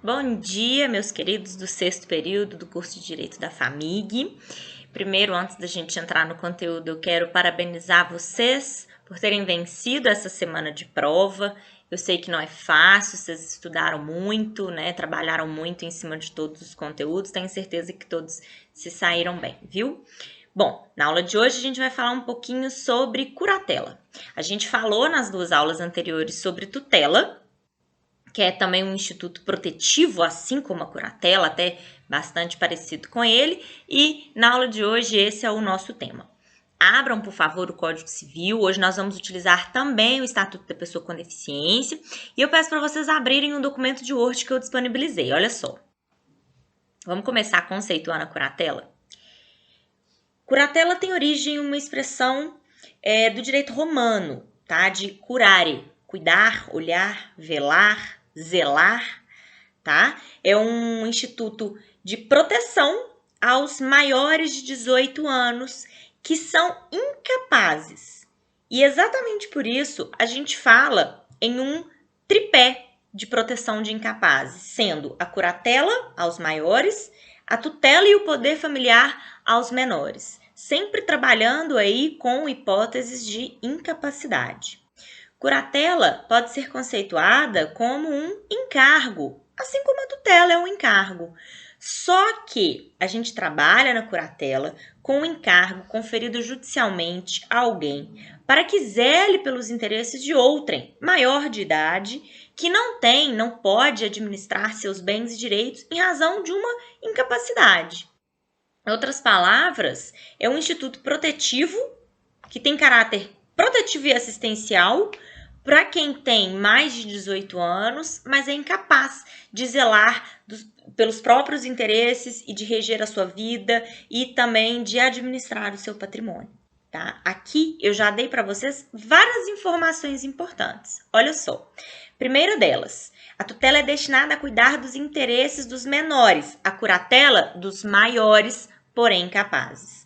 Bom dia, meus queridos do sexto período do curso de Direito da FAMIG. Primeiro, antes da gente entrar no conteúdo, eu quero parabenizar vocês por terem vencido essa semana de prova. Eu sei que não é fácil, vocês estudaram muito, né? Trabalharam muito em cima de todos os conteúdos. Tenho certeza que todos se saíram bem, viu? Bom, na aula de hoje a gente vai falar um pouquinho sobre curatela. A gente falou nas duas aulas anteriores sobre tutela, que é também um instituto protetivo, assim como a curatela, até bastante parecido com ele, e na aula de hoje esse é o nosso tema. Abram, por favor, o Código Civil. Hoje nós vamos utilizar também o Estatuto da Pessoa com Deficiência, e eu peço para vocês abrirem um documento de Word que eu disponibilizei. Olha só. Vamos começar conceituando a curatela? Curatela tem origem em uma expressão do direito romano, tá? De curare, cuidar, olhar, velar, zelar, tá? É um instituto de proteção aos maiores de 18 anos que são incapazes. E exatamente por isso a gente fala em um tripé de proteção de incapazes, sendo a curatela aos maiores, a tutela e o poder familiar aos menores, sempre trabalhando aí com hipóteses de incapacidade. Curatela pode ser conceituada como um encargo, assim como a tutela é um encargo. Só que a gente trabalha na curatela com um encargo conferido judicialmente a alguém para que zele pelos interesses de outrem, maior de idade, que não pode administrar seus bens e direitos em razão de uma incapacidade. Em outras palavras, é um instituto protetivo que tem caráter protetivo e assistencial para quem tem mais de 18 anos, mas é incapaz de zelar pelos próprios interesses e de reger a sua vida e também de administrar o seu patrimônio. Tá? Aqui eu já dei para vocês várias informações importantes. Olha só. Primeira delas, a tutela é destinada a cuidar dos interesses dos menores, a curatela dos maiores, porém incapazes.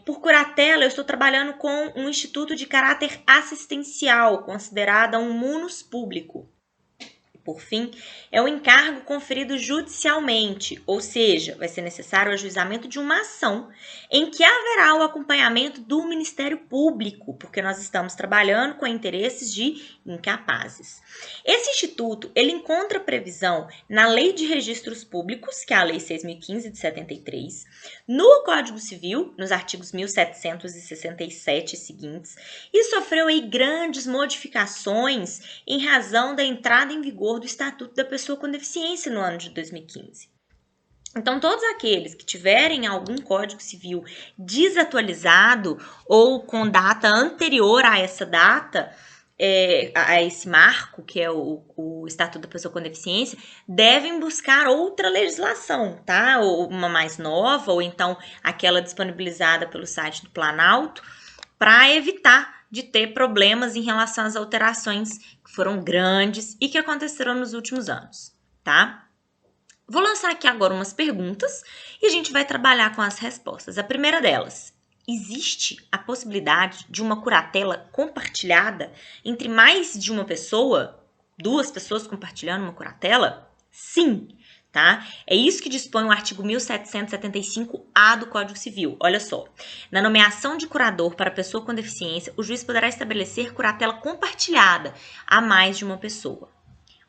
Por curatela, eu estou trabalhando com um instituto de caráter assistencial, considerado um munus público. Por fim, é um encargo conferido judicialmente, ou seja, vai ser necessário o ajuizamento de uma ação em que haverá o acompanhamento do Ministério Público, porque nós estamos trabalhando com interesses de incapazes. Esse instituto, ele encontra previsão na Lei de Registros Públicos, que é a Lei 6.015 de 73, no Código Civil, nos artigos 1767 e seguintes, e sofreu aí grandes modificações em razão da entrada em vigor do Estatuto da Pessoa com Deficiência no ano de 2015. Então, todos aqueles que tiverem algum Código Civil desatualizado ou com data anterior a essa data, a esse marco, que é o Estatuto da Pessoa com Deficiência, devem buscar outra legislação, tá? Ou uma mais nova, ou então aquela disponibilizada pelo site do Planalto, para evitar de ter problemas em relação às alterações que foram grandes e que aconteceram nos últimos anos, tá? Vou lançar aqui agora umas perguntas e a gente vai trabalhar com as respostas. A primeira delas: existe a possibilidade de uma curatela compartilhada entre mais de uma pessoa? Duas pessoas compartilhando uma curatela? Sim, tá? É isso que dispõe o artigo 1775-A do Código Civil. Olha só. Na nomeação de curador para pessoa com deficiência, o juiz poderá estabelecer curatela compartilhada a mais de uma pessoa.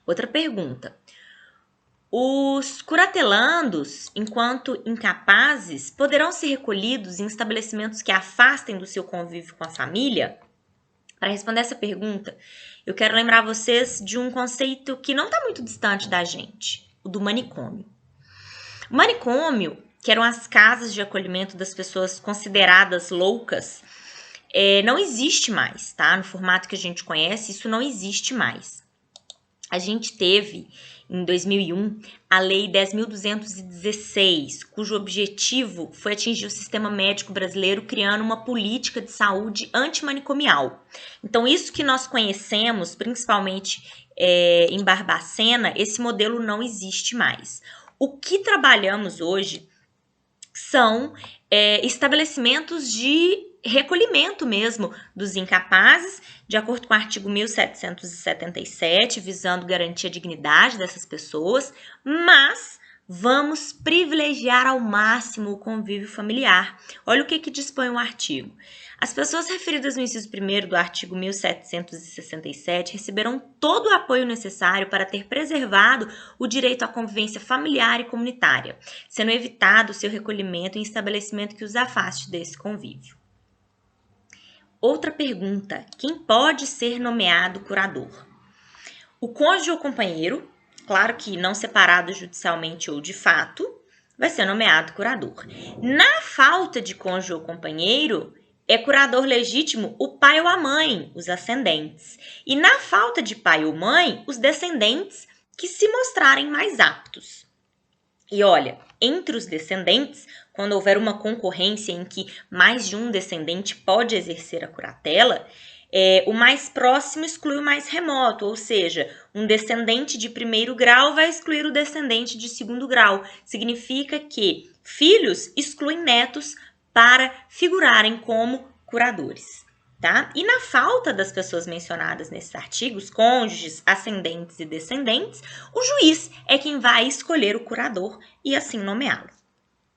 Outra pergunta: os curatelandos, enquanto incapazes, poderão ser recolhidos em estabelecimentos que afastem do seu convívio com a família? Para responder essa pergunta, eu quero lembrar vocês de um conceito que não está muito distante da gente, o do manicômio. O manicômio, que eram as casas de acolhimento das pessoas consideradas loucas, não existe mais, tá? No formato que a gente conhece, isso não existe mais. A gente teve, em 2001, a Lei 10.216, cujo objetivo foi atingir o sistema médico brasileiro criando uma política de saúde antimanicomial. Então, isso que nós conhecemos, principalmente em Barbacena, esse modelo não existe mais. O que trabalhamos hoje são estabelecimentos de recolhimento mesmo dos incapazes, de acordo com o artigo 1777, visando garantir a dignidade dessas pessoas, mas vamos privilegiar ao máximo o convívio familiar. Olha o que dispõe o artigo. As pessoas referidas no inciso 1º do artigo 1767 receberão todo o apoio necessário para ter preservado o direito à convivência familiar e comunitária, sendo evitado o seu recolhimento em estabelecimento que os afaste desse convívio. Outra pergunta: quem pode ser nomeado curador? O cônjuge ou companheiro, claro que não separado judicialmente ou de fato, vai ser nomeado curador. Na falta de cônjuge ou companheiro, é curador legítimo o pai ou a mãe, os ascendentes. E na falta de pai ou mãe, os descendentes que se mostrarem mais aptos. E olha, entre os descendentes, quando houver uma concorrência em que mais de um descendente pode exercer a curatela, o mais próximo exclui o mais remoto, ou seja, um descendente de primeiro grau vai excluir o descendente de segundo grau. Significa que filhos excluem netos para figurarem como curadores, tá? E na falta das pessoas mencionadas nesses artigos, cônjuges, ascendentes e descendentes, o juiz é quem vai escolher o curador e assim nomeá-lo.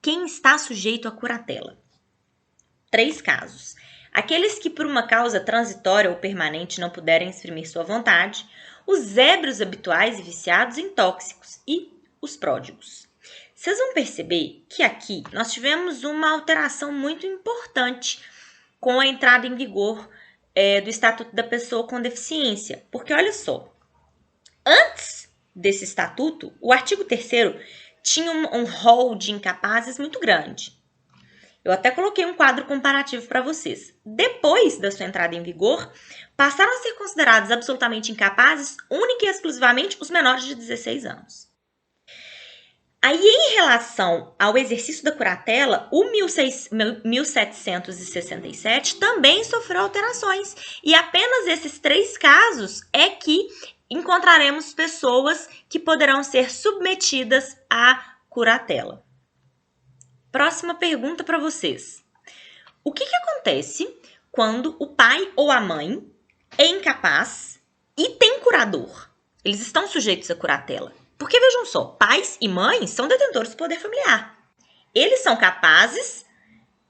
Quem está sujeito à curatela? 3 casos. Aqueles que por uma causa transitória ou permanente não puderem exprimir sua vontade, os ébrios habituais e viciados em tóxicos e os pródigos. Vocês vão perceber que aqui nós tivemos uma alteração muito importante com a entrada em vigor do Estatuto da Pessoa com Deficiência. Porque olha só, antes desse estatuto, o artigo 3º tinha um rol de incapazes muito grande. Eu até coloquei um quadro comparativo para vocês. Depois da sua entrada em vigor, passaram a ser considerados absolutamente incapazes única e exclusivamente os menores de 16 anos. Aí, em relação ao exercício da curatela, o 1767 também sofreu alterações. E apenas esses 3 casos é que encontraremos pessoas que poderão ser submetidas à curatela. Próxima pergunta para vocês. O que acontece quando o pai ou a mãe é incapaz e tem curador? Eles estão sujeitos à curatela. Porque, vejam só, pais e mães são detentores do poder familiar. Eles são capazes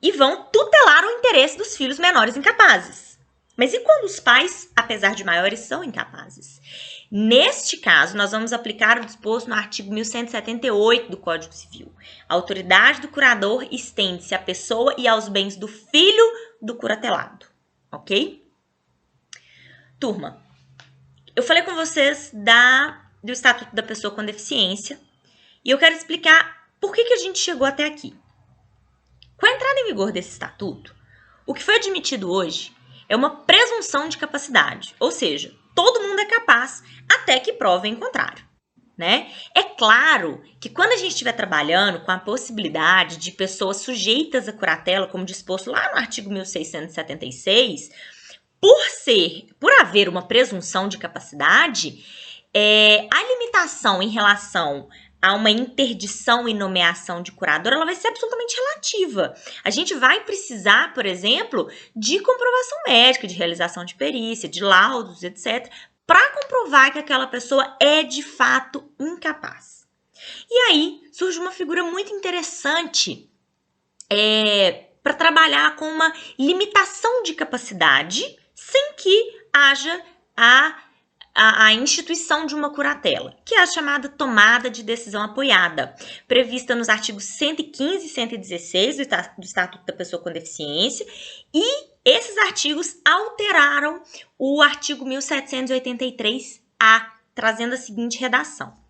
e vão tutelar o interesse dos filhos menores incapazes. Mas e quando os pais, apesar de maiores, são incapazes? Neste caso, nós vamos aplicar o disposto no artigo 1178 do Código Civil. A autoridade do curador estende-se à pessoa e aos bens do filho do curatelado. Ok? Turma, eu falei com vocês do Estatuto da Pessoa com Deficiência e eu quero explicar por que a gente chegou até aqui. Com a entrada em vigor desse estatuto, o que foi admitido hoje é uma presunção de capacidade, ou seja, todo mundo é capaz até que provem o contrário, né? É claro que quando a gente estiver trabalhando com a possibilidade de pessoas sujeitas à curatela, como disposto lá no artigo 1676, por haver uma presunção de capacidade, a limitação em relação a uma interdição e nomeação de curador, ela vai ser absolutamente relativa. A gente vai precisar, por exemplo, de comprovação médica, de realização de perícia, de laudos, etc., para comprovar que aquela pessoa é de fato incapaz. E aí surge uma figura muito interessante para trabalhar com uma limitação de capacidade sem que haja a instituição de uma curatela, que é a chamada tomada de decisão apoiada, prevista nos artigos 115 e 116 do Estatuto da Pessoa com Deficiência, e esses artigos alteraram o artigo 1783-A, trazendo a seguinte redação.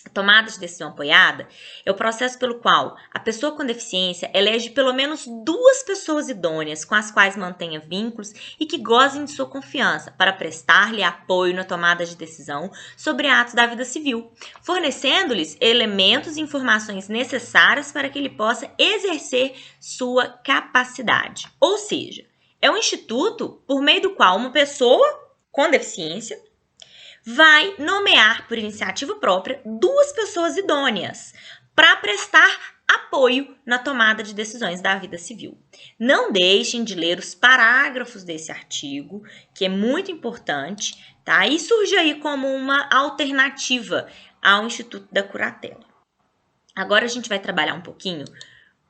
A tomada de decisão apoiada é o processo pelo qual a pessoa com deficiência elege pelo menos 2 pessoas idôneas com as quais mantenha vínculos e que gozem de sua confiança para prestar-lhe apoio na tomada de decisão sobre atos da vida civil, fornecendo-lhes elementos e informações necessárias para que ele possa exercer sua capacidade. Ou seja, é um instituto por meio do qual uma pessoa com deficiência vai nomear por iniciativa própria 2 pessoas idôneas para prestar apoio na tomada de decisões da vida civil. Não deixem de ler os parágrafos desse artigo, que é muito importante, tá? E surge aí como uma alternativa ao Instituto da Curatela. Agora a gente vai trabalhar um pouquinho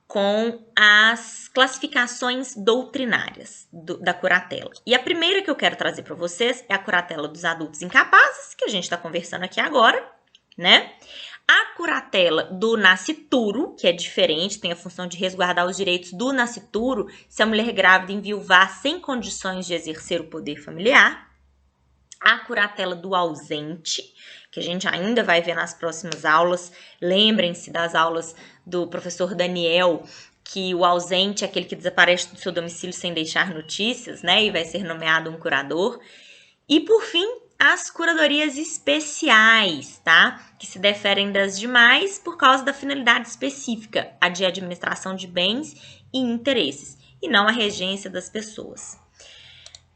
com as classificações doutrinárias da curatela. E a primeira que eu quero trazer para vocês é a curatela dos adultos incapazes, que a gente está conversando aqui agora, né? A curatela do nascituro, que é diferente, tem a função de resguardar os direitos do nascituro se a mulher grávida enviuvar sem condições de exercer o poder familiar. A curatela do ausente, que a gente ainda vai ver nas próximas aulas. Lembrem-se das aulas do professor Daniel, que o ausente é aquele que desaparece do seu domicílio sem deixar notícias, né? E vai ser nomeado um curador. E, por fim, as curadorias especiais, tá? Que se diferem das demais por causa da finalidade específica, a de administração de bens e interesses, e não a regência das pessoas.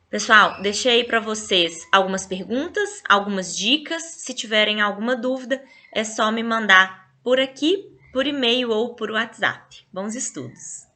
Pessoal, deixei para vocês algumas perguntas, algumas dicas. Se tiverem alguma dúvida, é só me mandar por aqui, por e-mail ou por WhatsApp. Bons estudos!